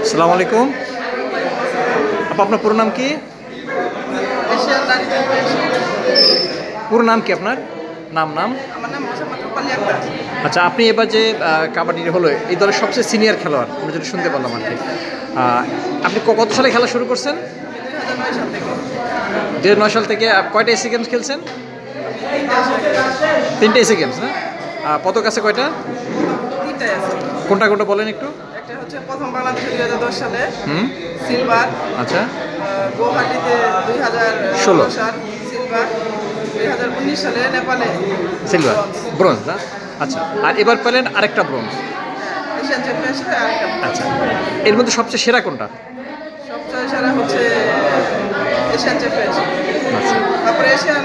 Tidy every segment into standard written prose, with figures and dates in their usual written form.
আসসালামু আলাইকুম। আপা, আপনার পুরো নাম কি? পুরো নাম কি আপনার? নাম নাম আমার নাম মোসাম্মদ রূপালী আক্তার। আচ্ছা, আপনি এবার যে কাবাডি হলো এই দলের সবচেয়ে সিনিয়র খেলোয়াড়, আমরা যেটা শুনতে পেলাম আর কি। আপনি কত সালে খেলা শুরু করছেন? 2009 সাল থেকে। 2009 সাল থেকে কয়টা এসি গেমস খেলছেন? 3টে এসি গেমস না? পদক আছে কয়টা? 3টাই আছে। কোনটা কোনটা বলেন একটু। একটা হচ্ছে প্রথম বাংলাদেশে 2010 সালে হুম। সিলভার, আচ্ছা। গুয়াহাটিতে 2016 সাল সিলভার, 2019 সালে নেপালে সিলভার, ব্রোঞ্জ না? আচ্ছা, আর এবার পেলেন আরেকটা ব্রোঞ্জ। এশিয়ান চ্যাম্পিয়নশিপে আরেকটা। আচ্ছা, এর মধ্যে সবচেয়ে সেরা কোনটা? সবচেয়ে সেরা হচ্ছে এশিয়ান চ্যাম্পিয়নশিপ। আচ্ছা, তারপরে এশিয়ান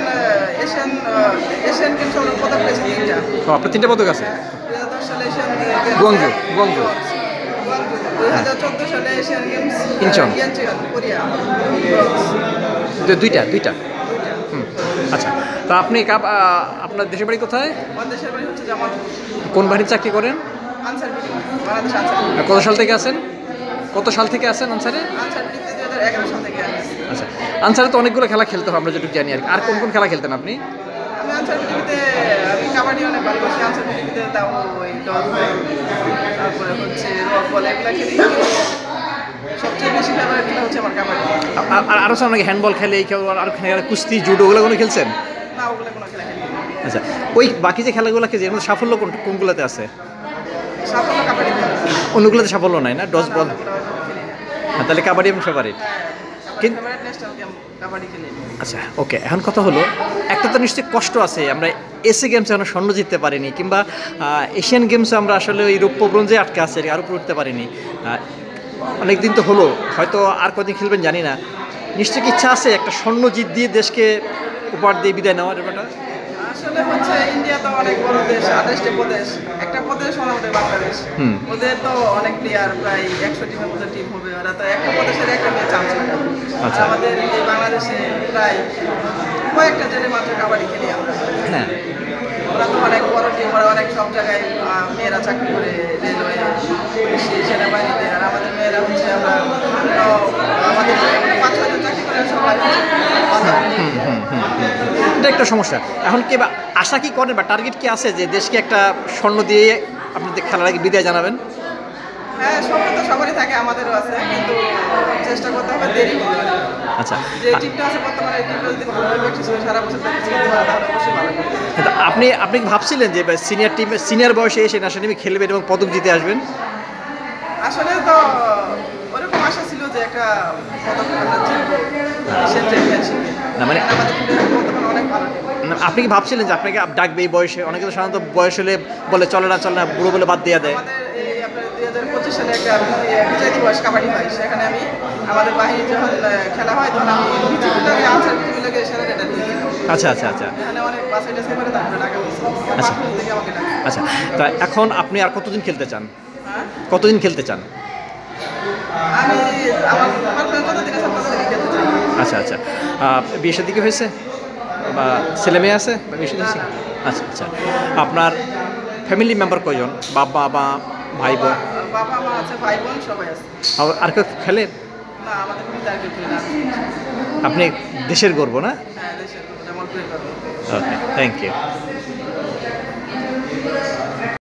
গেমস আমরা পদক পেয়েছি 3টা। তো আপনার 3টে পদক আছে? 2010 সালে এশিয়ান গুয়াংজু। 2014 সালে এশিয়ান গেমস ইনচন, কোরিয়া। দুইটা। হুম। আচ্ছা, তা আপনি আপনার দেশের বাড়ি কোথায়? আমার দেশের বাড়ি হচ্ছে জামালপুর। কোন বাহিনীর চাকরি করেন? Answer BD, Bangladesh Ansar BD. কত সাল থেকে আছেন? আনসারে? আনসার বিডিতে 2011 সাল থেকে আছি। আচ্ছা, আনসারে তো অনেকগুলো খেলা খেলতে হয়, আমরা যেটুকু জানি আর কি। আর কোন কোন খেলা খেলতেন আপনি? আমি আনসার বিডিতে আমি কাবাডি অনেক ভালোবাসি। আনসার বিডিতে তাও ওই ডগ বল, তারপরে হচ্ছে রক বল, এগুলা খেলি। সবচেয়ে বেশি ফেভারিট খেলা হচ্ছে আমার কাবাডি। আর আরও সব নাকি হ্যান্ডবল খেলে, এই খেলা আর খেলা কুস্তি, জুডো, ওগুলো কোনো খেলছেন? না, ওগুলো কোনো খেলা খেলি না। আচ্ছা, ওই বাকি যে খেলাগুলোকে যে এর মধ্যে সাফল্য কোনগুলোতে আছে? সাফল্য কাবাডিতে আছে। অন্যগুলোতে সাফল্য নাই না? ডজ বল? না, ওগুলো খেলি না। তাহলে কাবাডি আমার ফেভারিট। কিন্তু ফেভারিট ন্যাশনাল গেম কাবাডি খেলি। আচ্ছা, ওকে। এখন কথা হলো, একটা তো নিশ্চয়ই কষ্ট আছে, আমরা এসি গেমসে এখনো স্বর্ণ জিততে পারিনি, কিংবা এশিয়ান গেমসে আমরা আসলে ওই রৌপ্য ব্রোঞ্জে আটকে আছে, আর উপরে উঠতে পারিনি। অনেক দিন তো হলো, হয়তো আর কদিন খেলবেন জানি না। নিশ্চয়ই ইচ্ছা আছে একটা স্বর্ণ জিত দিয়ে দেশকে উপহার দিয়ে বিদায় নেওয়ার ব্যাপারটা? আসলে হচ্ছে ইন্ডিয়া তো অনেক বড় দেশ, 28টি প্রদেশ, একটা প্রদেশ মোটামুটি বাংলাদেশ। ওদের তো অনেক প্লেয়ার, প্রায় 100 টিমের মতো টিম হবে। ওরা তো একটা প্রদেশের একটা মেয়ে চান্স পায়। আচ্ছা। আমাদের এই বাংলাদেশে প্রায় কয়েকটা জেলে মাত্র কাবাডি খেলি আমরা। হ্যাঁ। ওরা তো অনেক বড় টিম, ওরা অনেক সব জায়গায় মেয়েরা চাকরি করে, রেলওয়ে, পুলিশে, সেনাবাহিনীতে। আর আমাদের মেয়েরা হচ্ছে আমরা আমাদের 5-6 জন চাকরি করে সবাই এটা একটা সমস্যা। এখন কি বা আশা কি করেন বা টার্গেট কি আছে যে দেশকে একটা স্বর্ণ দিয়ে আপনাদের খেলার আগে বিদায় জানাবেন? হ্যাঁ, স্বপ্ন তো সবারই থাকে, আমাদেরও আছে, কিন্তু চেষ্টা করতে হবে, দেরি হবে। আচ্ছা, যে টিমটা আছে বর্তমানে, এই টিমটা যদি ভালোভাবে প্র্যাকটিস করে সারা বছর প্র্যাকটিস করতে পারে তাহলে অবশ্যই ভালো হবে। কিন্তু আপনি কি ভাবছিলেন যে সিনিয়র বয়সে এসে ন্যাশনাল টিমে খেলবেন এবং পদক জিতে আসবেন? আসলে তো ওরকম আশা ছিল যে একটা পদক আমরা জিতবো এশিয়ান চ্যাম্পিয়নশিপে। না, মানে আমাদের টিমটা বর্তমানে অনেক ভালো টিম। আপনি কি ভাবছিলেন যে আপনাকে ডাকবে এই বয়সে? অনেকে তো সাধারণত বয়স হলে বলে চলে না বুড়ো বলে বাদ দিয়ে দেয়। আমাদের এই আপনার 2025 সালে একটা বিজয় দিবস কাবাডি হয়, সেখানে আমি আমাদের বাহিনী যখন খেলা হয় তখন আমি বিজিবিটাকে আনসার বিজিবিটাকে সেনারেটা দিই। আচ্ছা। এখানে অনেক বাসাই টাসাই করে তারপরে ডাকা হয়েছে। আচ্ছা। পাঁচ থেকে আমাকে ডাকা। আচ্ছা, তা এখন আপনি আর কতদিন খেলতে চান? হ্যাঁ, কতদিন খেলতে চান? আমি আমার যতদিন আছে ততদিনই খেলতে চাই। আচ্ছা। বিয়ে শাদী কি হয়েছে বা ছেলে মেয়ে আছে বা বিয়ে শাদী হয়েছে? আচ্ছা। আপনার ফ্যামিলি মেম্বার কয়জন? বাবা বা ভাই বোন? বাবা মা আছে, ভাই বোন সবাই আছে। আর কেউ খেলে? না, আমাদের কোনো টার্গেট খেলি না। আপনি দেশের গর্ব না? হ্যাঁ, দেশের জামালপুরের কথা। ওকে, থ্যাংক ইউ।